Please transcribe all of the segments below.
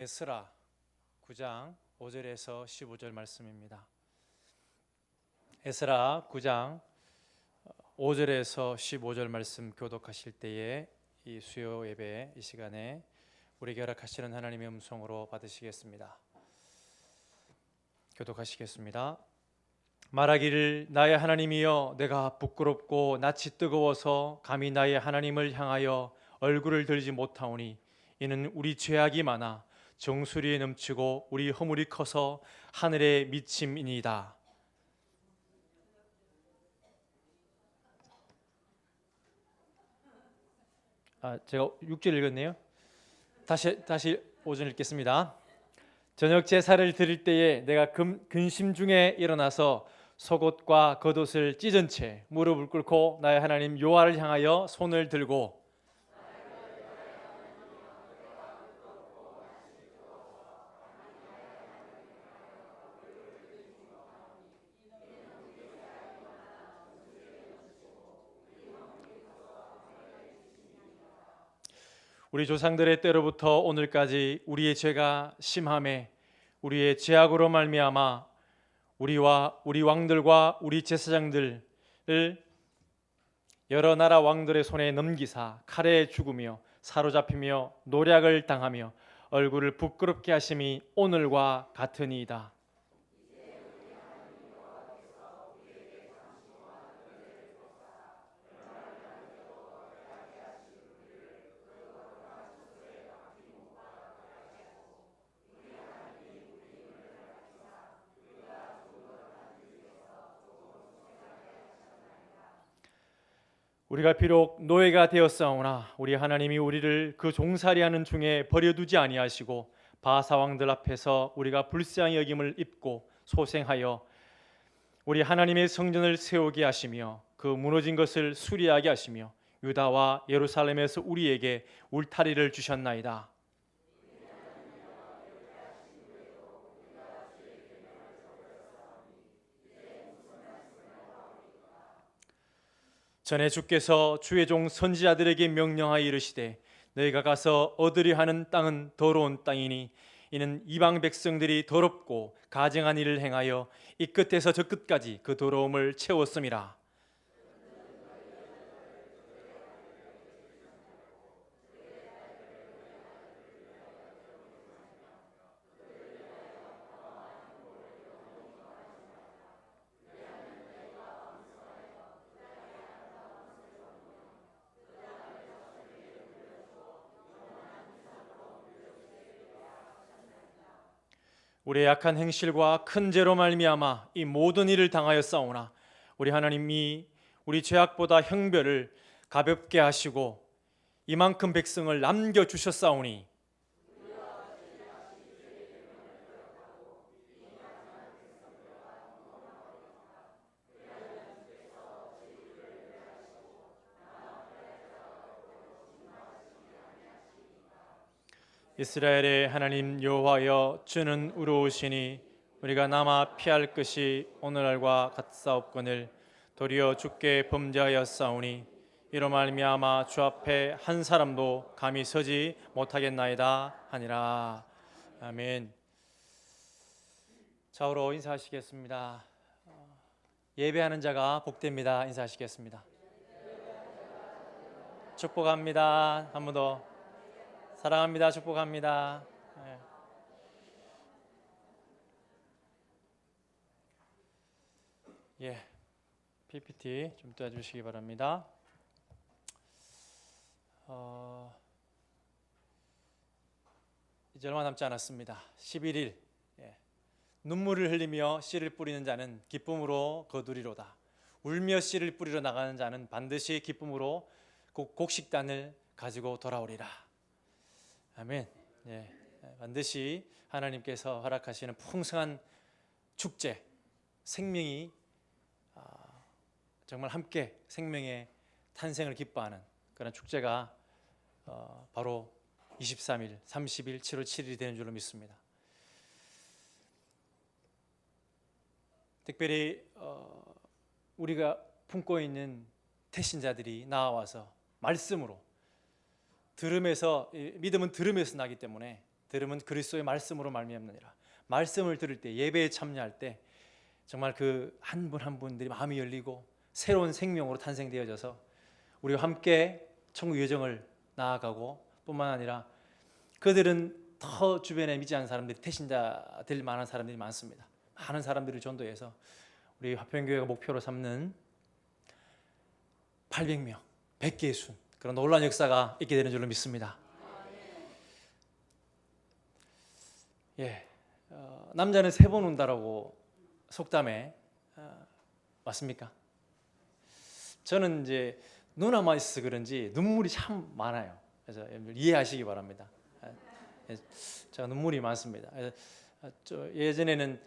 에스라 9장 5절에서 15절 말씀입니다. 에스라 9장 5절에서 15절 말씀 교독하실 때에 이 수요 예배 이 시간에 우리에게 허락하시는 하나님의 음성으로 받으시겠습니다. 교독하시겠습니다. 말하기를 나의 하나님이여 내가 부끄럽고 낯이 뜨거워서 감히 나의 하나님을 향하여 얼굴을 들지 못하오니 이는 우리 죄악이 많아 정수리에 넘치고 우리 허물이 커서 하늘에 미침이니이다. 제가 6절 읽었네요. 다시 5절 읽겠습니다. 저녁 제사를 드릴 때에 내가 근심 중에 일어나서 속옷과 겉옷을 찢은 채 무릎을 꿇고 나의 하나님 여호와를 향하여 손을 들고 우리 조상들의 때로부터 오늘까지 우리의 죄가 심함에 우리의 죄악으로 말미암아 우리와 우리 왕들과 우리 제사장들을 여러 나라 왕들의 손에 넘기사 칼에 죽으며 사로잡히며 노략을 당하며 얼굴을 부끄럽게 하심이 오늘과 같으니이다. 우리가 비록 노예가 되었사오나 우리 하나님이 우리를 그 종살이하는 중에 버려두지 아니하시고 바사 왕들 앞에서 우리가 불쌍히 여김을 입고 소생하여 우리 하나님의 성전을 세우게 하시며 그 무너진 것을 수리하게 하시며 유다와 예루살렘에서 우리에게 울타리를 주셨나이다. 전에 주께서 주의 종 선지자들에게 명령하여 이르시되 너희가 가서 얻으려 하는 땅은 더러운 땅이니 이는 이방 백성들이 더럽고 가증한 일을 행하여 이 끝에서 저 끝까지 그 더러움을 채웠음이라. 우리의 약한 행실과 큰 죄로 말미암아 이 모든 일을 당하였사오나 우리 하나님이 우리 죄악보다 형벌을 가볍게 하시고 이만큼 백성을 남겨 주셨사오니 이스라엘의 하나님 여호와여 주는 의로우시니 우리가 남아 피할 것이 오늘날과 같사옵거늘 도리어 주께 범죄하였사오니 이로 말미암아 주 앞에 한 사람도 감히 서지 못하겠나이다 하니라. 아멘. 좌우로 인사하시겠습니다. 예배하는 자가 복됩니다. 인사하시겠습니다. 축복합니다. 한 번 더. 사랑합니다. 축복합니다. PPT 좀 떼주시기 바랍니다. 이제 얼마 남지 않았습니다. 11일. 눈물을 흘리며 씨를 뿌리는 자는 기쁨으로 거두리로다. 울며 씨를 뿌리러 나가는 자는 반드시 기쁨으로 곡식단을 가지고 돌아오리라. 아멘. 반드시 하나님께서 허락하시는 풍성한 축제, 생명이 정말 함께 생명의 탄생을 기뻐하는 그런 축제가 바로 23일, 30일, 7월 7일이 되는 줄로 믿습니다. 특별히 우리가 품고 있는 태신자들이 나와서 말씀으로 들음에서 믿음은 들음에서 나기 때문에 들으면 그리스도의 말씀으로 말미암느니라. 말씀을 들을 때, 예배에 참여할 때 정말 그 한 분 한 분들이 마음이 열리고 새로운 생명으로 탄생되어져서 우리와 함께 천국 여정을 나아가고, 뿐만 아니라 그들은 더 주변에 믿지 않는 사람들이 태신자 될 만한 사람들이 많습니다. 많은 사람들을 전도해서 우리 화평교회가 목표로 삼는 800명, 100개의 순, 그런 놀라운 역사가 있게 되는 줄로 믿습니다. 예, 남자는 3번 운다라고 속담에 맞습니까? 저는 이제 누나만 있어서 그런지 눈물이 참 많아요. 그래서 이해하시기 바랍니다. 제가 눈물이 많습니다. 예전에는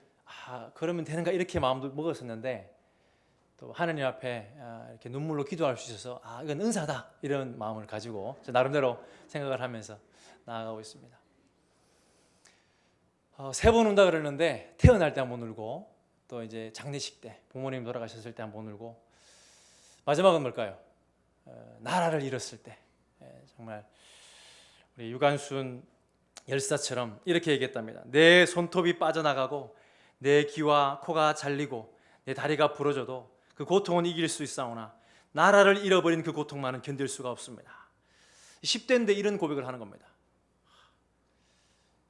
그러면 되는가 이렇게 마음도 먹었었는데, 또 하나님 앞에 이렇게 눈물로 기도할 수 있어서 이건 은사다 이런 마음을 가지고 나름대로 생각을 하면서 나아가고 있습니다. 3번 운다 그러는데 태어날 때 한 번 울고, 또 이제 장례식 때 부모님 돌아가셨을 때 한 번 울고, 마지막은 뭘까요? 나라를 잃었을 때. 정말 우리 유관순 열사처럼 이렇게 얘기했답니다. 내 손톱이 빠져나가고 내 귀와 코가 잘리고 내 다리가 부러져도 그 고통은 이길 수 있사오나 나라를 잃어버린 그 고통만은 견딜 수가 없습니다. 10대인데 이런 고백을 하는 겁니다.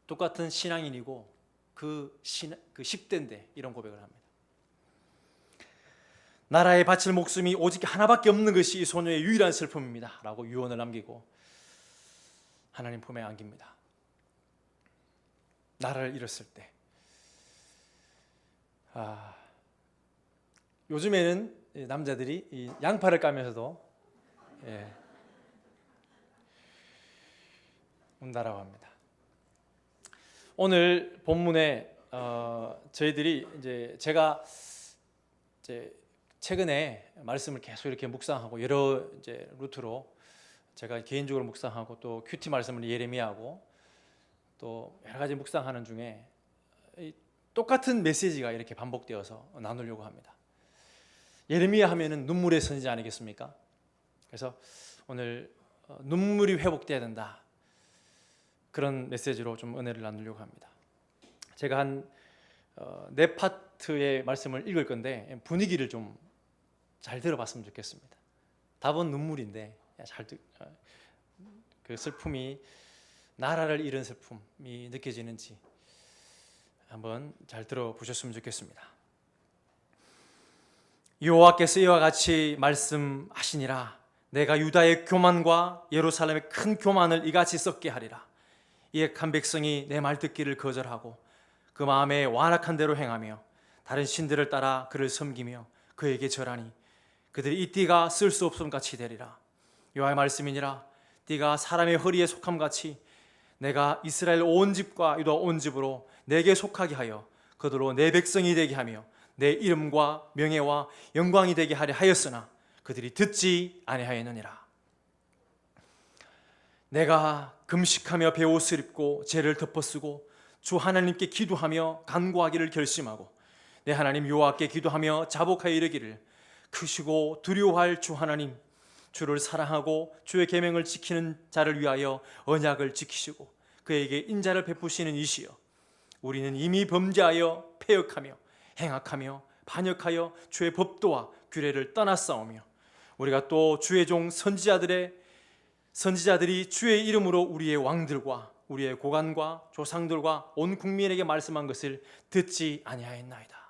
똑같은 신앙인이고 그 10대인데 이런 고백을 합니다. 나라에 바칠 목숨이 오직 하나밖에 없는 것이 이 소녀의 유일한 슬픔입니다 라고 유언을 남기고 하나님 품에 안깁니다. 나라를 잃었을 때. 요즘에는 남자들이 이 양팔을 까면서도 운다라고 합니다. 오늘 본문에 저희들이 제가 최근에 말씀을 계속 이렇게 묵상하고 여러 루트로 제가 개인적으로 묵상하고 또 큐티 말씀을 예레미야하고 또 여러 가지 묵상하는 중에 똑같은 메시지가 이렇게 반복되어서 나누려고 합니다. 예레미야 하면은 눈물의 선지자 아니겠습니까? 그래서 오늘 눈물이 회복돼야 된다, 그런 메시지로 좀 은혜를 나누려고 합니다. 제가 한 4파트의 말씀을 읽을 건데 분위기를 좀 잘 들어봤으면 좋겠습니다. 답은 눈물인데 그 슬픔이 나라를 잃은 슬픔이 느껴지는지 한번 잘 들어보셨으면 좋겠습니다. 여호와께서 이와 같이 말씀하시니라. 내가 유다의 교만과 예루살렘의 큰 교만을 이같이 썩게 하리라. 이 악한 백성이 내 말 듣기를 거절하고 그 마음에 완악한 대로 행하며 다른 신들을 따라 그를 섬기며 그에게 절하니 그들이 이 띠가 쓸 수 없음 같이 되리라. 여호와의 말씀이니라. 띠가 사람의 허리에 속함 같이 내가 이스라엘 온 집과 유다 온 집으로 내게 속하게 하여 그들로 내 백성이 되게 하며 내 이름과 명예와 영광이 되게 하려 하였으나 그들이 듣지 아니하였느니라. 내가 금식하며 베옷을 입고 죄를 덮어쓰고 주 하나님께 기도하며 간구하기를 결심하고 내 하나님 여호와께 기도하며 자복하여 이르기를 크시고 두려워할 주 하나님, 주를 사랑하고 주의 계명을 지키는 자를 위하여 언약을 지키시고 그에게 인자를 베푸시는 이시여, 우리는 이미 범죄하여 패역하며 행악하며 반역하여 주의 법도와 규례를 떠났사오며 우리가 또 주의 종 선지자들이 주의 이름으로 우리의 왕들과 우리의 고관과 조상들과 온 국민에게 말씀한 것을 듣지 아니하였나이다.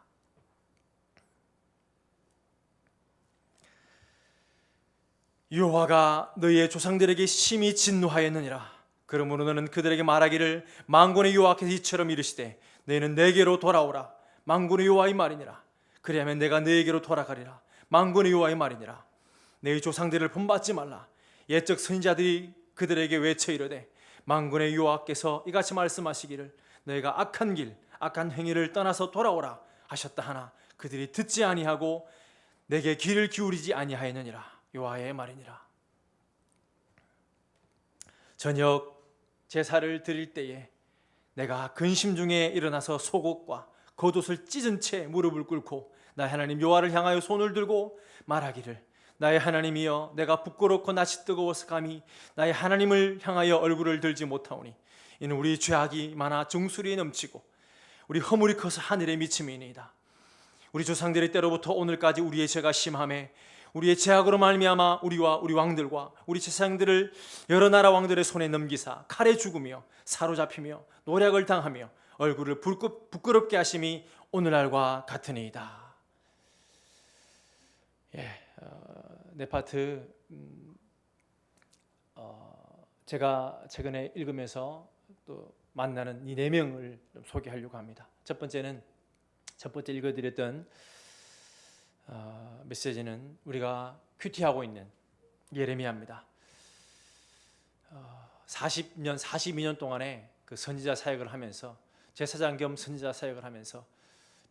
여호와가 너희의 조상들에게 심히 진노하였느니라. 그러므로 너는 그들에게 말하기를 만군의 여호와께서 이처럼 이르시되 너희는 내게로 돌아오라. 만군의 여호와의 말이니라. 그리하면 내가 너희에게로 돌아가리라. 만군의 여호와의 말이니라. 너희 조상들을 본받지 말라. 옛적 선지자들이 그들에게 외쳐 이르되 만군의 여호와께서 이같이 말씀하시기를 너희가 악한 길 악한 행위를 떠나서 돌아오라 하셨다 하나 그들이 듣지 아니하고 내게 귀를 기울이지 아니하였느니라. 여호와의 말이니라. 저녁 제사를 드릴 때에 내가 근심 중에 일어나서 속옷과 겉옷을 찢은 채 무릎을 꿇고 나의 하나님 여호와를 향하여 손을 들고 말하기를 나의 하나님이여, 내가 부끄럽고 낯이 뜨거워서 감히 나의 하나님을 향하여 얼굴을 들지 못하오니 이는 우리 죄악이 많아 정수리에 넘치고 우리 허물이 커서 하늘에 미침이니이다. 우리 조상들의 때로부터 오늘까지 우리의 죄가 심하매 우리의 죄악으로 말미암아 우리와 우리 왕들과 우리 제사장들을 여러 나라 왕들의 손에 넘기사 칼에 죽으며 사로잡히며 노략을 당하며 얼굴을 부끄럽게 하심이 오늘날과 같으니이다. 네 파트 제가 최근에 읽으면서 또 만나는 이 네 명을 좀 소개하려고 합니다. 첫 번째 읽어드렸던 메시지는 우리가 큐티하고 있는 예레미야입니다. 42년 동안에 그 선지자 사역을 하면서 제사장 겸 선지자 사역을 하면서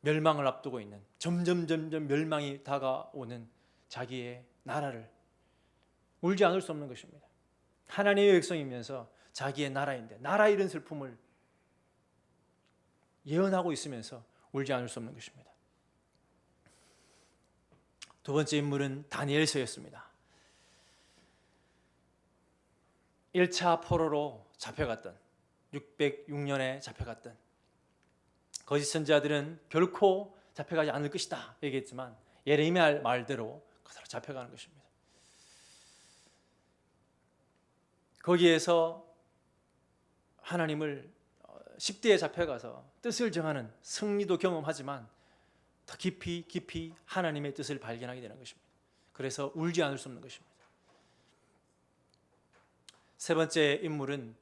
멸망을 앞두고 있는 점점 멸망이 다가오는 자기의 나라를 울지 않을 수 없는 것입니다. 하나님의 백성이면서 자기의 나라인데 나라 잃은 슬픔을 예언하고 있으면서 울지 않을 수 없는 것입니다. 두 번째 인물은 다니엘서였습니다. 1차 포로로 잡혀갔던 606년에 잡혀갔던 거짓 선지자들은 결코 잡혀가지 않을 것이다 얘기했지만 예레미야 말대로 그대로 잡혀가는 것입니다. 거기에서 하나님을 10대에 잡혀가서 뜻을 정하는 승리도 경험하지만 더 깊이 하나님의 뜻을 발견하게 되는 것입니다. 그래서 울지 않을 수 없는 것입니다. 세 번째 인물은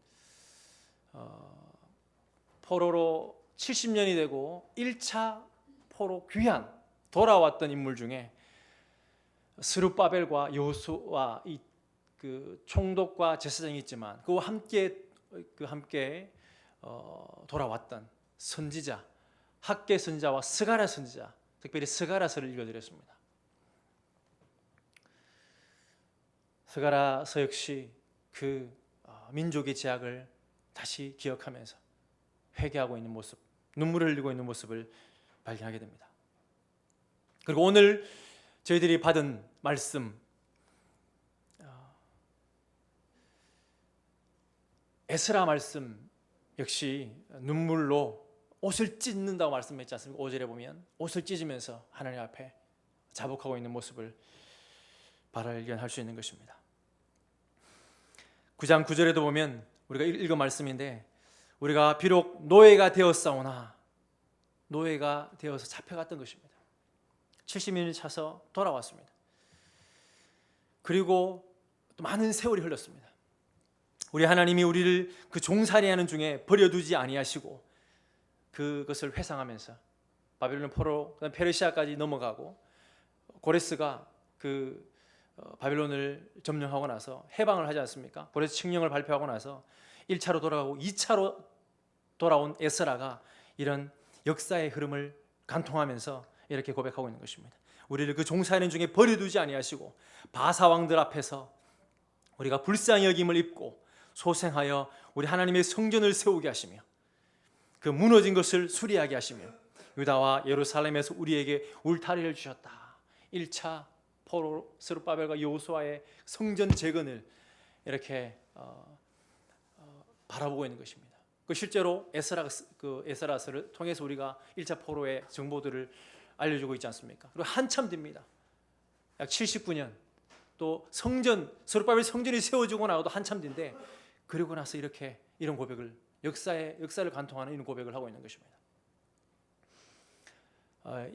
포로로 70년이 되고 1차 포로 귀환 돌아왔던 인물 중에 스룹바벨과 여호수아 그 총독과 제사장이 있지만 그와 함께 돌아왔던 선지자 학개 선지자와 스가랴 선지자, 특별히 스가랴서를 읽어드렸습니다. 스가랴서 역시 그 민족의 죄악을 다시 기억하면서 회개하고 있는 모습, 눈물을 흘리고 있는 모습을 발견하게 됩니다. 그리고 오늘 저희들이 받은 말씀, 에스라 말씀 역시 눈물로 옷을 찢는다고 말씀했지 않습니까? 5절에 보면 옷을 찢으면서 하나님 앞에 자복하고 있는 모습을 발견할 수 있는 것입니다. 9장 9절에도 보면 우리가 읽은 말씀인데 우리가 비록 노예가 되었사오나 노예가 되어서 잡혀갔던 것입니다. 70년이 차서 돌아왔습니다. 그리고 또 많은 세월이 흘렀습니다. 우리 하나님이 우리를 그 종살이하는 중에 버려두지 아니하시고 그것을 회상하면서 바벨론 포로 페르시아까지 넘어가고 고레스가 그 바벨론을 점령하고 나서 해방을 하지 않습니까? 고레스 칙령을 발표하고 나서 1차로 돌아가고 2차로 돌아온 에스라가 이런 역사의 흐름을 간통하면서 이렇게 고백하고 있는 것입니다. 우리를 그 종살이하는 중에 버려두지 아니하시고 바사 왕들 앞에서 우리가 불쌍히 여김을 입고 소생하여 우리 하나님의 성전을 세우게 하시며 그 무너진 것을 수리하게 하시며 유다와 예루살렘에서 우리에게 울타리를 주셨다. 1차 포로 스룹바벨과 여호수아의 성전 재건을 이렇게 바라보고 있는 것입니다. 그 실제로 에스라서를 통해서 우리가 1차 포로의 정보들을 알려주고 있지 않습니까? 그리고 한참 됩니다. 약 79년 또 스룹바벨 성전이 세워지고 나도 한참 뒤인데 그리고 나서 이렇게 이런 고백을 역사를 간통하는 이런 고백을 하고 있는 것입니다.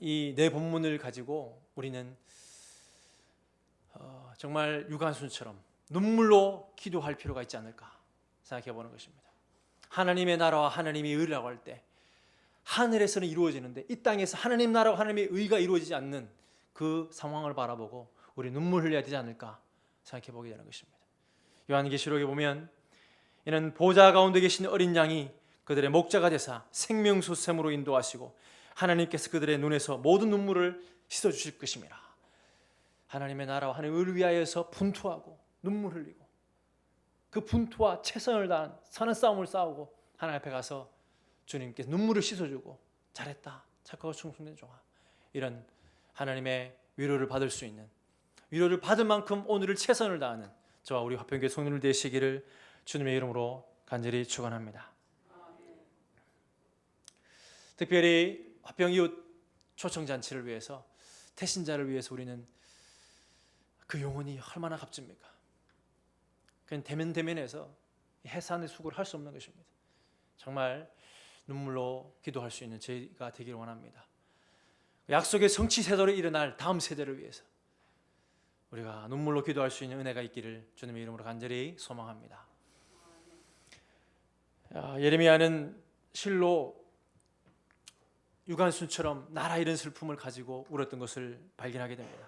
이 네 본문을 가지고 우리는 정말 유관순처럼 눈물로 기도할 필요가 있지 않을까 생각해 보는 것입니다. 하나님의 나라와 하나님의 의라고 할 때 하늘에서는 이루어지는데 이 땅에서 하나님 나라와 하나님의 의가 이루어지지 않는 그 상황을 바라보고 우리 눈물 흘려야 되지 않을까 생각해 보게 되는 것입니다. 요한계시록에 보면 이는 보좌 가운데 계신 어린 양이 그들의 목자가 되사 생명수샘으로 인도하시고 하나님께서 그들의 눈에서 모든 눈물을 씻어주실 것임이라. 하나님의 나라와 하나님을 위하여서 분투하고 눈물 흘리고 그 분투와 최선을 다한 사는 싸움을 싸우고 하나님 앞에 가서 주님께서 눈물을 씻어주고 잘했다, 착하고 충성된 종아, 이런 하나님의 위로를 받을 수 있는, 위로를 받을 만큼 오늘을 최선을 다하는 저와 우리 화평교회 성도들 되시기를 주님의 이름으로 간절히 축원합니다. 특별히 화평 이웃 초청잔치를 위해서, 태신자를 위해서 우리는 그 영혼이 얼마나 값집니까? 그냥 대면대면해서 해산의 수고를 할 수 없는 것입니다. 정말 눈물로 기도할 수 있는 저희가 되기를 원합니다. 약속의 성취 세대로 일어날 다음 세대를 위해서 우리가 눈물로 기도할 수 있는 은혜가 있기를 주님의 이름으로 간절히 소망합니다. 예레미야는 실로 유관순처럼 나라 잃은 슬픔을 가지고 울었던 것을 발견하게 됩니다.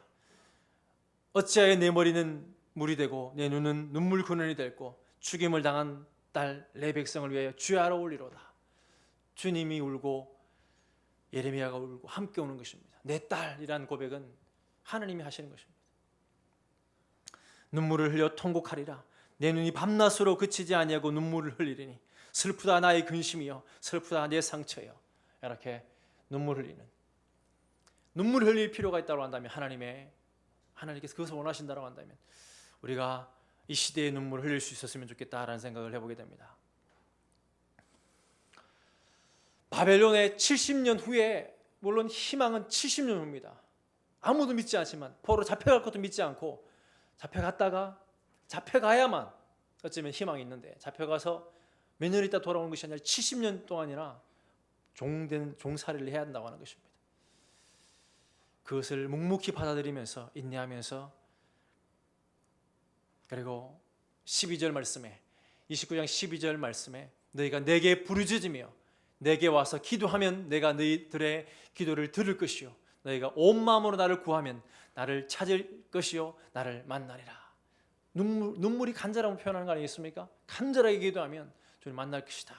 어찌하여 내 머리는 물이 되고 내 눈은 눈물 근원이 됐고 죽임을 당한 딸 내 백성을 위하여 주야로 울리로다. 주님이 울고 예레미야가 울고 함께 우는 것입니다. 내 딸이라는 고백은 하나님이 하시는 것입니다. 눈물을 흘려 통곡하리라. 내 눈이 밤낮으로 그치지 아니하고 눈물을 흘리리니 슬프다 나의 근심이여, 슬프다 내 상처여. 이렇게 눈물 흘리는, 눈물 흘릴 필요가 있다고 한다면, 하나님께서 그것을 원하신다고 한다면 우리가 이 시대에 눈물을 흘릴 수 있었으면 좋겠다라는 생각을 해보게 됩니다. 바벨론의 70년 후에, 물론 희망은 70년 후입니다. 아무도 믿지 않지만, 포로 잡혀갈 것도 믿지 않고, 잡혀가야만 어쩌면 희망이 있는데, 잡혀가서 몇 년 있다 돌아오는 것이 아니라 70년 동안이나 종살이를 해야 한다고 하는 것입니다. 그것을 묵묵히 받아들이면서 인내하면서, 그리고 12절 말씀에, 29장 12절 말씀에 너희가 내게 부르짖으며 내게 와서 기도하면 내가 너희들의 기도를 들을 것이요 너희가 온 마음으로 나를 구하면 나를 찾을 것이요 나를 만나리라. 눈물이 간절함을 표현하는 거 아니겠습니까? 간절하게 기도하면 주님 만날 것이다.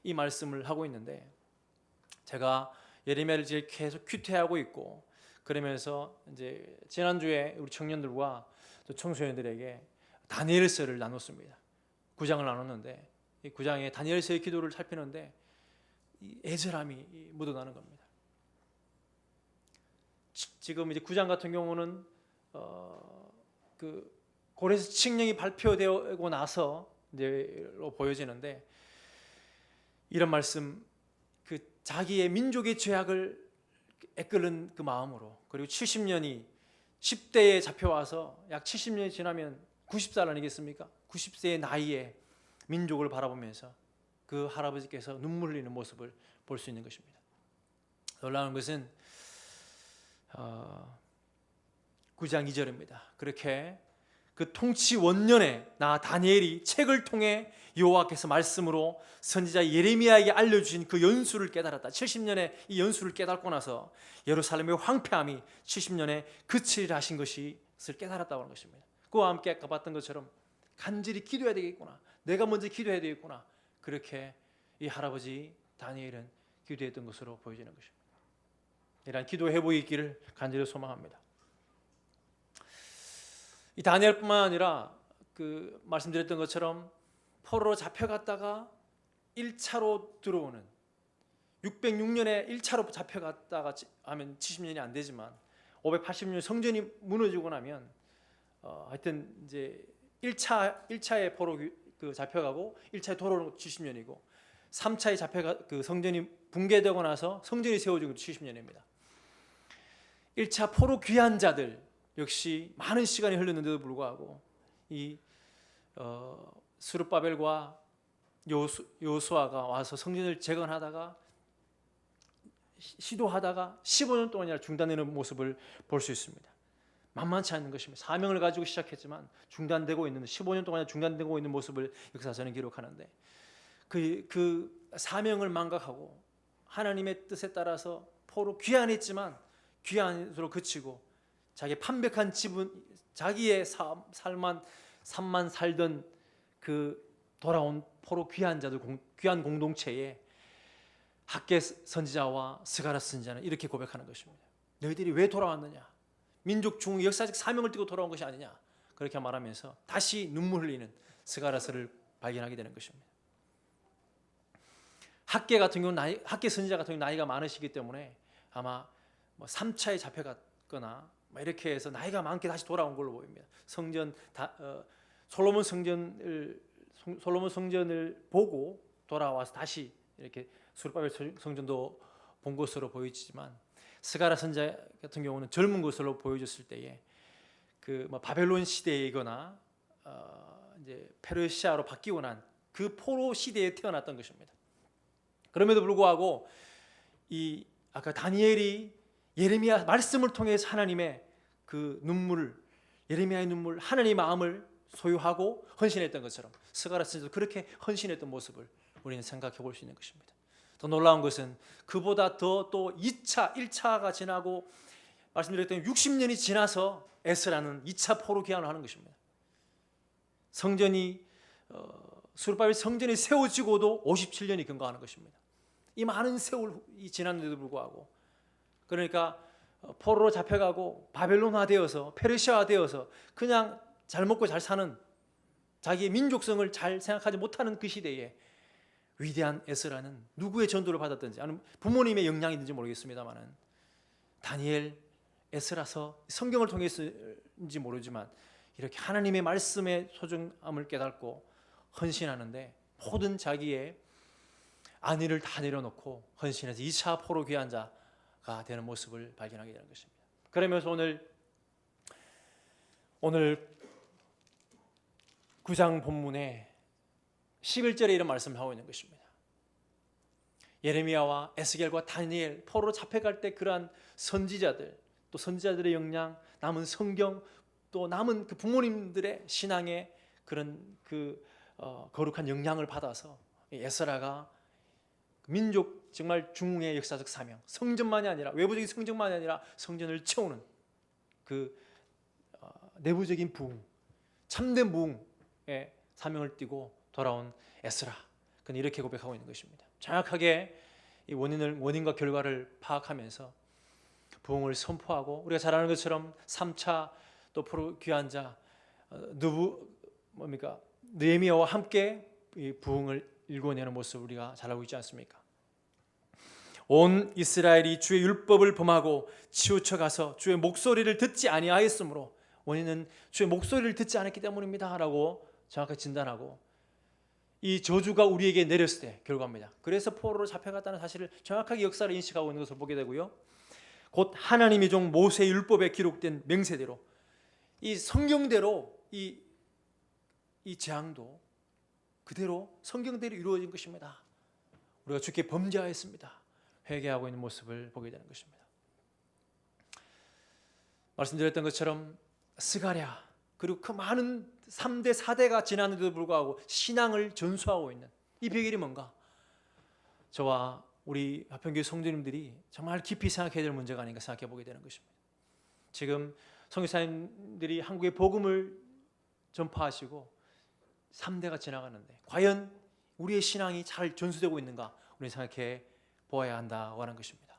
이 말씀을 하고 있는데, 제가 예레미야를 계속 큐티하고 있고, 그러면서 이제 지난주에 우리 청년들과 또 청소년들에게 다니엘서를 나눴습니다. 9장을 나눴는데, 이 9장에 다니엘서의 기도를 살피는데 이 애절함이 묻어나는 겁니다. 지금 이제 9장 같은 경우는 그 고레스 칙령이 발표되고 나서 이제로 보여지는데, 이런 말씀, 그 자기의 민족의 죄악을 애끓는 그 마음으로, 그리고 70년이 10대에 잡혀와서 약 70년이 지나면 90살 아니겠습니까? 90세의 나이에 민족을 바라보면서 그 할아버지께서 눈물 흘리는 모습을 볼 수 있는 것입니다. 놀라운 것은 9장 2절입니다. 그렇게 그 통치 원년에 나 다니엘이 책을 통해 여호와께서 말씀으로 선지자 예레미야에게 알려주신 그 연수를 깨달았다. 70년의 이 연수를 깨닫고 나서 예루살렘의 황폐함이 70년에 그치리라 하신 것을 깨달았다고 하는 것입니다. 그와 함께 아까 봤던 것처럼 간절히 기도해야 되겠구나, 내가 먼저 기도해야 되겠구나, 그렇게 이 할아버지 다니엘은 기도했던 것으로 보여지는 것입니다. 이러한 기도 회복이 있기를 간절히 소망합니다. 이 다니엘뿐만 아니라 그 말씀드렸던 것처럼 포로로 잡혀갔다가 1차로 들어오는, 606년에 1차로 잡혀갔다가 하면 70년이 안 되지만 580년 성전이 무너지고 나면 하여튼 이제 1차에 포로 잡혀가고 1차에 돌아오는 것도 70년이고 3차에 잡혀가 그 성전이 붕괴되고 나서 성전이 세워진 것도 70년입니다. 1차 포로 귀한 자들 역시 많은 시간이 흘렀는데도 불구하고 이 스룹바벨과 여호수아가 와서 성전을 재건하다가 시도하다가 15년 동안이나 중단되는 모습을 볼 수 있습니다. 만만치 않은 것입니다. 사명을 가지고 시작했지만 중단되고 있는, 15년 동안 중단되고 있는 모습을 역사서는 기록하는데, 그 사명을 망각하고 하나님의 뜻에 따라서 포로 귀환했지만 귀환으로 그치고 자기 판백한 집은, 자기의 삶만 살던 그 돌아온 포로 귀한 자들, 귀한 공동체에 학개 선지자와 스가랴 선지자는 이렇게 고백하는 것입니다. 너희들이 왜 돌아왔느냐? 민족 중 역사적 사명을 띠고 돌아온 것이 아니냐? 그렇게 말하면서 다시 눈물 흘리는 스가랴서를 발견하게 되는 것입니다. 학개 같은 경우는 학개 선지자 같은 경우는 나이가 많으시기 때문에 아마 3차에 잡혀갔거나 이렇게 해서 나이가 많게 다시 돌아온 걸로 보입니다. 솔로몬 성전을 보고 돌아와서 다시 이렇게 스룹바벨 성전도 본 것으로 보이지만 스가랴 선지자 같은 경우는 젊은 것으로 보여졌을 때에 그 바벨론 시대이거나 이제 페르시아로 바뀌고 난 그 포로 시대에 태어났던 것입니다. 그럼에도 불구하고 이 아까 다니엘이 예레미야 말씀을 통해서 하나님의 그 눈물을, 예레미야의 눈물, 하나님의 마음을 소유하고 헌신했던 것처럼 스가랴 선지자도 그렇게 헌신했던 모습을 우리는 생각해 볼 수 있는 것입니다. 더 놀라운 것은 그보다 더 또 2차, 1차가 지나고 말씀드렸던 60년이 지나서 에스라는 2차 포로 귀환을 하는 것입니다. 성전이 수르바벨 성전이 세워지고도 57년이 경과하는 것입니다. 이 많은 세월이 지났는데도 불구하고, 그러니까 포로로 잡혀가고 바벨론화되어서 페르시아화되어서 그냥 잘 먹고 잘 사는, 자기의 민족성을 잘 생각하지 못하는 그 시대에 위대한 에스라는 누구의 전도를 받았든지, 아니면 부모님의 영향이든지 모르겠습니다만은 다니엘, 에스라서 성경을 통해서인지 모르지만 이렇게 하나님의 말씀의 소중함을 깨닫고 헌신하는데 모든 자기의 안위를 다 내려놓고 헌신해서 2차 포로 귀환자가 되는 모습을 발견하게 되는 것입니다. 그러면서 오늘 9장 본문에 11절에 이런 말씀을 하고 있는 것입니다. 예레미야와 에스겔과 다니엘 포로로 잡혀갈 때 그러한 선지자들, 또 선지자들의 역량, 남은 성경, 또 남은 그 부모님들의 신앙의 그런 거룩한 영향을 받아서 에스라가 민족 정말 중흥의 역사적 사명, 성전만이 아니라, 외부적인 성전만이 아니라 성전을 채우는 그 내부적인 부흥, 참된 부흥의 사명을 띠고 돌아온 에스라, 그는 이렇게 고백하고 있는 것입니다. 정확하게 이 원인과 결과를 파악하면서 부흥을 선포하고, 우리가 잘 아는 것처럼 3차 또 포로 귀환자 느헤미야와 함께 이 부흥을 일궈내는 모습을 우리가 잘 알고 있지 않습니까? 온 이스라엘이 주의 율법을 범하고 치우쳐 가서 주의 목소리를 듣지 아니하였으므로, 원인은 주의 목소리를 듣지 않았기 때문입니다 라고 정확하게 진단하고, 이 저주가 우리에게 내렸을 때 결과입니다. 그래서 포로로 잡혀갔다는 사실을 정확하게 역사를 인식하고 있는 것을 보게 되고요, 곧 하나님의 종 모세의 율법에 기록된 맹세대로, 이 성경대로 이 재앙도 그대로 성경대로 이루어진 것입니다. 우리가 주께 범죄하였습니다. 회개하고 있는 모습을 보게 되는 것입니다. 말씀드렸던 것처럼 스가랴, 그리고 그 많은 3대 4대가 지났는데도 불구하고 신앙을 전수하고 있는 이 비결이 뭔가? 저와 우리 화평교회 성도님들이 정말 깊이 생각해야 될 문제가 아닌가 생각해 보게 되는 것입니다. 지금 선교사님들이 한국의 복음을 전파하시고 3대가 지나가는데 과연 우리의 신앙이 잘 전수되고 있는가, 우리는 생각해 보아야 한다고 하는 것입니다.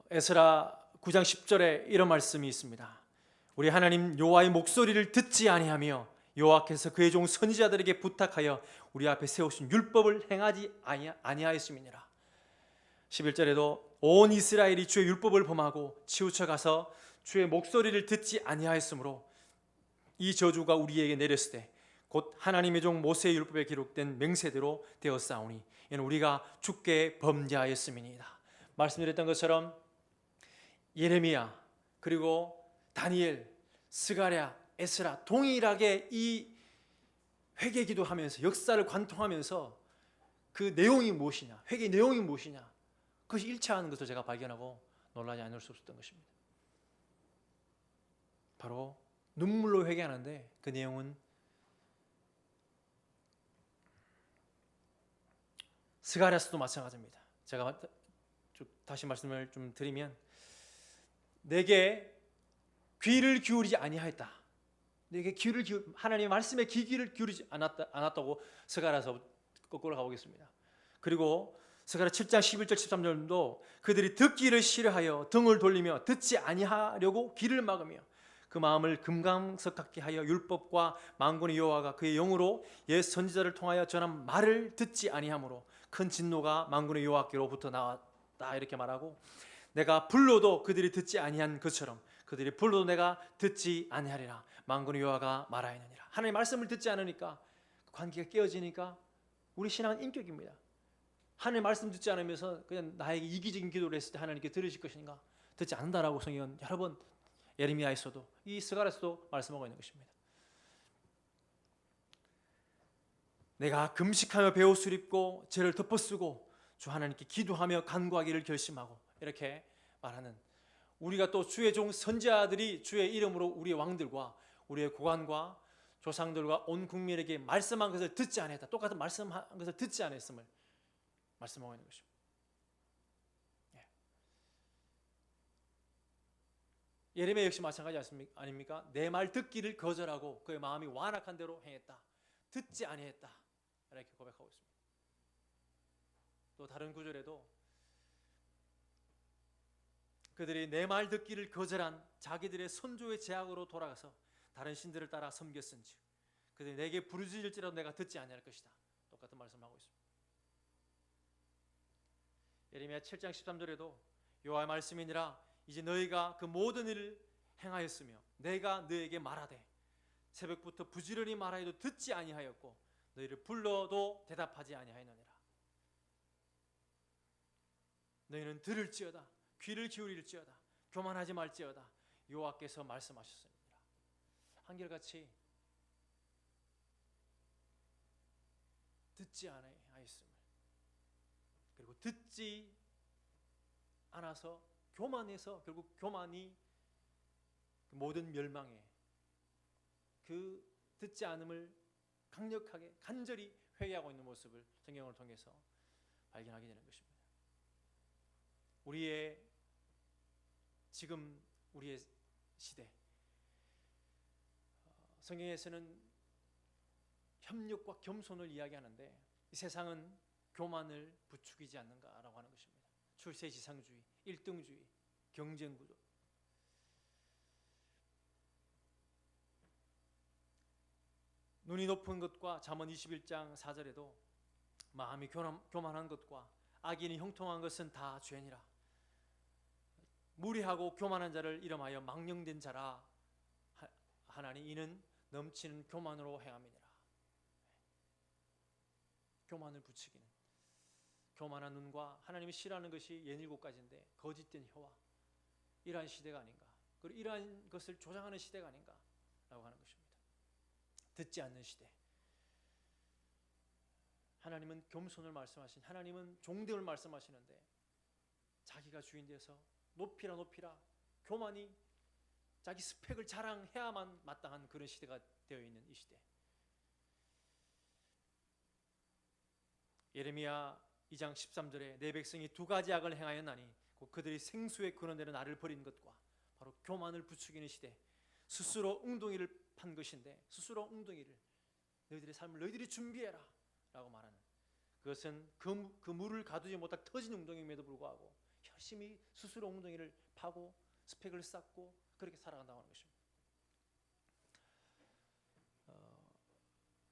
에스라 9장 10절에 이런 말씀이 있습니다. 우리 하나님 여호와의 목소리를 듣지 아니하며 여호와께서 그의 종 선지자들에게 부탁하여 우리 앞에 세우신 율법을 행하지 아니하였음이니라. 11절에도 온 이스라엘이 주의 율법을 범하고 치우쳐 가서 주의 목소리를 듣지 아니하였으므로 이 저주가 우리에게 내렸을 때 곧 하나님의 종 모세의 율법에 기록된 맹세대로 되었사오니 이는 우리가 주께 범죄하였음이니이다. 말씀드렸던 것처럼 예레미야, 그리고 다니엘, 스가랴, 에스라 동일하게 이 회개 기도하면서 역사를 관통하면서 그 내용이 무엇이냐, 회개의 내용이 무엇이냐, 그것이 일치하는 것을 제가 발견하고 놀라지 않을 수 없었던 것입니다. 바로 눈물로 회개하는데 그 내용은 스가랴서도 마찬가지입니다. 제가 다시 말씀을 좀 드리면, 내게 귀를 기울이지 아니하였다, 내게 하나님의 말씀에 귀를 기울이지 않았다고 스가랴서 거꾸로 가보겠습니다. 그리고 스가랴 7장 11절 13절도 그들이 듣기를 싫어하여 등을 돌리며 듣지 아니하려고 귀를 막으며 그 마음을 금강석 같게 하여 율법과 만군의 여호와가 그의 영으로 옛 선지자를 통하여 전한 말을 듣지 아니하므로 큰 진노가 만군의 여호와께로부터 나왔다, 이렇게 말하고, 내가 불러도 그들이 듣지 아니한 것처럼 그들이 불러도 내가 듣지 아니하리라, 만군의 여호와가 말하였느니라. 하나님의 말씀을 듣지 않으니까 관계가 깨어지니까 우리 신앙은 인격입니다. 하나님 말씀 듣지 않으면서 그냥 나에게 이기적인 기도를 했을 때 하나님께 들으실 것인가? 듣지 않는다라고 성경은 여러 번 예레미야에서도 이 스가랴에서도 말씀하고 있는 것입니다. 내가 금식하며 베옷을 입고 죄를 덮어쓰고 주 하나님께 기도하며 간구하기를 결심하고 이렇게 말하는, 우리가 또 주의 종 선지자들이 주의 이름으로 우리의 왕들과 우리의 고관과 조상들과 온 국민에게 말씀한 것을 듣지 않았다. 똑같은 말씀한 것을 듣지 않았음을 말씀하고 있는 것입니다. 예레미야 역시 마찬가지 아닙니까? 내 말 듣기를 거절하고 그의 마음이 완악한 대로 행했다. 듣지 아니했다. 이렇게 고백하고 있습니다. 또 다른 구절에도 그들이 내 말 듣기를 거절한 자기들의 선조의 제약으로 돌아가서 다른 신들을 따라 섬겼은즉 그들이 내게 부르짖을지라도 내가 듣지 아니할 것이다. 똑같은 말씀을 하고 있습니다. 예레미야 7장 13절에도 여호와의 말씀이니라 이제 너희가 그 모든 일을 행하였으며 내가 너에게 말하되 새벽부터 부지런히 말하여도 듣지 아니하였고 너희를 불러도 대답하지 아니하였느니라. 너희는 들을지어다 귀를 기울일지어다 교만하지 말지어다 여호와께서 말씀하셨습니다. 한결같이 듣지 아니하였음을, 그리고 듣지 않아서 교만해서 결국 교만이 모든 멸망에 그 듣지 않음을 강력하게 간절히 회개하고 있는 모습을 성경을 통해서 발견하게 되는 것입니다. 지금 우리의 시대, 성경에서는 협력과 겸손을 이야기하는데 이 세상은 교만을 부추기지 않는가라고 하는 것입니다. 출세지상주의, 일등주의, 경쟁구도. 눈이 높은 것과 잠언 21장 4절에도 마음이 교만한 것과 악인이 형통한 것은 다 죄니라. 무리하고 교만한 자를 이름하여 망령된 자라 하나니 이는 넘치는 교만으로 행함이니라. 교만을 부추기는, 교만한 눈과 하나님이 싫어하는 것이 67가지인데 거짓된 혀와, 이러한 시대가 아닌가, 그리고 이러한 것을 조장하는 시대가 아닌가라고 하는 것입니다. 듣지 않는 시대. 하나님은 겸손을 말씀하신, 하나님은 종됨을 말씀하시는데 자기가 주인 돼서 높이라 교만이 자기 스펙을 자랑해야만 마땅한 그런 시대가 되어 있는 이 시대. 예레미야 2장 13절에 내 백성이 두 가지 악을 행하였나니 곧 그들이 생수의 근원대로 나를 버린 것과 바로 교만을 부추기는 시대. 스스로 웅덩이를 판 것인데 스스로 웅덩이를, 너희들의 삶을 너희들이 준비해라 라고 말하는, 그것은 그 물을 가두지 못한 터진 웅덩이임에도 불구하고 열심히 스스로 웅덩이를 파고 스펙을 쌓고 그렇게 살아간다고 하는 것입니다.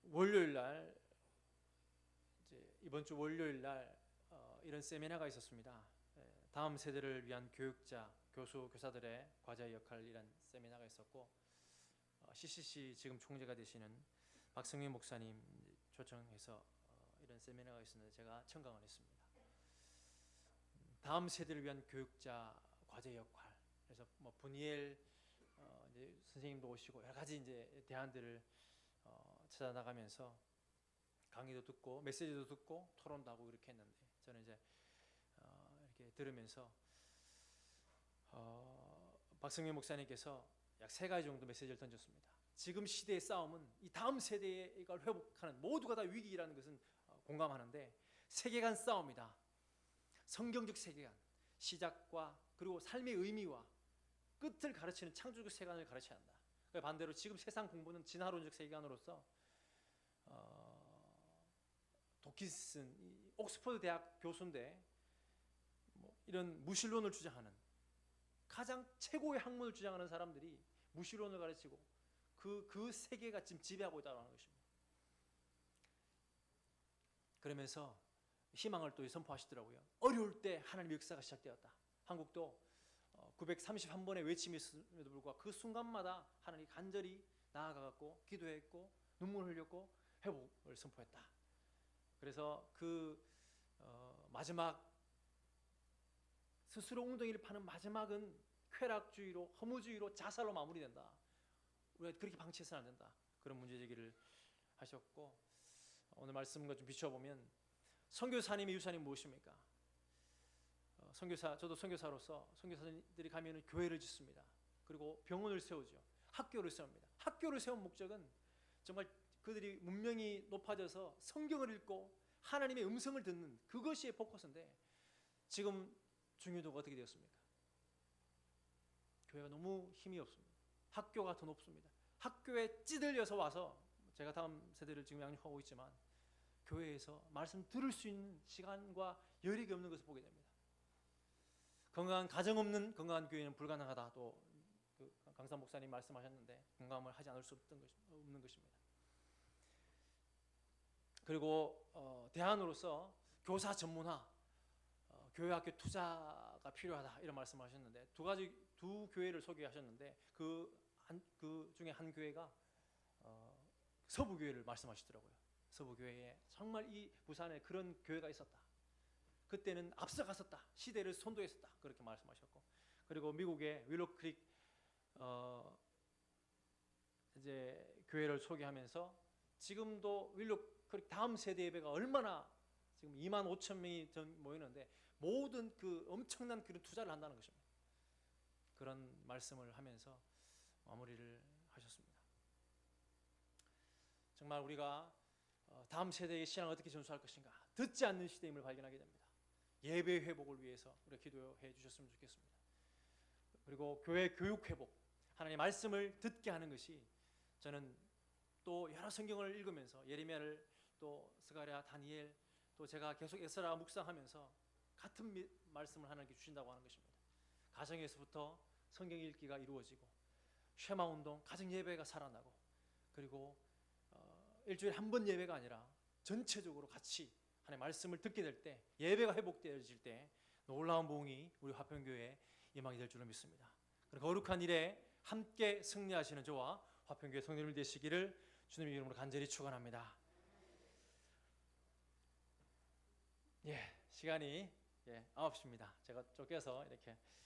월요일 날, 이번 주 월요일 날 이런 세미나가 있었습니다. 다음 세대를 위한 교육자, 교수, 교사들의 과제의 역할이란 세미나가 있었고 CCC 지금 총재가 되시는 박성민 목사님 초청해서 이런 세미나가 있었는데 제가 청강을 했습니다. 다음 세대를 위한 교육자 과제 역할. 그래서 분이엘 이제 선생님도 오시고 여러 가지 이제 대안들을 찾아나가면서 강의도 듣고 메시지도 듣고 토론도 하고 이렇게 했는데 저는 이제 이렇게 들으면서 박성민 목사님께서 약 3가지 정도 메시지를 던졌습니다. 지금 시대의 싸움은 이 다음 세대에 이걸 회복하는, 모두가 다 위기라는 것은 공감하는데 세계관 싸움이다. 성경적 세계관, 시작과 그리고 삶의 의미와 끝을 가르치는 창조적 세계관을 가르쳐야 한다. 반대로 지금 세상 공부는 진화론적 세계관으로서 도키슨, 옥스퍼드 대학 교수인데 이런 무신론을 주장하는, 가장 최고의 학문을 주장하는 사람들이 무신론을 가르치고 그 세계가 지금 지배하고 있다는 것입니다. 그러면서 희망을 또 선포하시더라고요. 어려울 때 하나님의 역사가 시작되었다. 한국도 931번의 외침이 있음에도 불구하고 그 순간마다 하나님이 간절히 나아가고 기도했고 눈물을 흘렸고 회복을 선포했다. 그래서 그 마지막 스스로 웅덩이를 파는 마지막은 쾌락주의로, 허무주의로, 자살로 마무리된다. 우리가 그렇게 방치해서는 안 된다. 그런 문제 제기를 하셨고, 오늘 말씀과 좀 비춰보면 선교사님의 유산이 무엇입니까? 저도 선교사로서 선교사들이 가면은 교회를 짓습니다. 그리고 병원을 세우죠. 학교를 세웁니다. 학교를 세운 목적은 정말 그들이 문명이 높아져서 성경을 읽고 하나님의 음성을 듣는 그것이 포커스인데, 지금 중요도가 어떻게 되었습니까? 교회가 너무 힘이 없습니다. 학교가 더 높습니다. 학교에 찌들려서 와서, 제가 다음 세대를 지금 양육하고 있지만 교회에서 말씀 들을 수 있는 시간과 여력이 없는 것을 보게 됩니다. 건강한 가정 없는 건강한 교회는 불가능하다. 또 강산 목사님 말씀하셨는데 공감을 하지 않을 수 없는 것입니다. 그리고 대안으로서 교사 전문화, 교회학교 투자가 필요하다 이런 말씀하셨는데, 두 교회를 소개하셨는데 그 중에 한 교회가 서부 교회를 말씀하시더라고요. 서부 교회에 정말 이 부산에 그런 교회가 있었다. 그때는 앞서갔었다. 시대를 선도했었다. 그렇게 말씀하셨고, 그리고 미국의 윌로 크릭 이제 교회를 소개하면서 지금도 윌로 크릭 다음 세대 예배가 얼마나 지금 2만 5천 명이 모이는데 모든 그 엄청난 그런 투자를 한다는 것입니다. 그런 말씀을 하면서 마무리를 하셨습니다. 정말 우리가 다음 세대의 신앙을 어떻게 전수할 것인가, 듣지 않는 시대임을 발견하게 됩니다. 예배 회복을 위해서 우리가 기도해 주셨으면 좋겠습니다. 그리고 교회 교육 회복, 하나님의 말씀을 듣게 하는 것이, 저는 또 여러 성경을 읽으면서 예레미야를, 또 스가랴, 다니엘, 또 제가 계속 에스라 묵상하면서 같은 말씀을 하나님께 주신다고 하는 것입니다. 가정에서부터 성경 읽기가 이루어지고, 쉐마 운동, 가정 예배가 살아나고, 그리고 일주일에 한 번 예배가 아니라 전체적으로 같이 하나님의 말씀을 듣게 될 때, 예배가 회복되어질 때 놀라운 부흥이 우리 화평교회에 임하게 될 줄로 믿습니다. 그리고 거룩한 일에 함께 승리하시는 저와 화평교회 성도님들 되시기를 주님의 이름으로 간절히 축원합니다. 시간이 9시입니다. 제가 쫓겨서 이렇게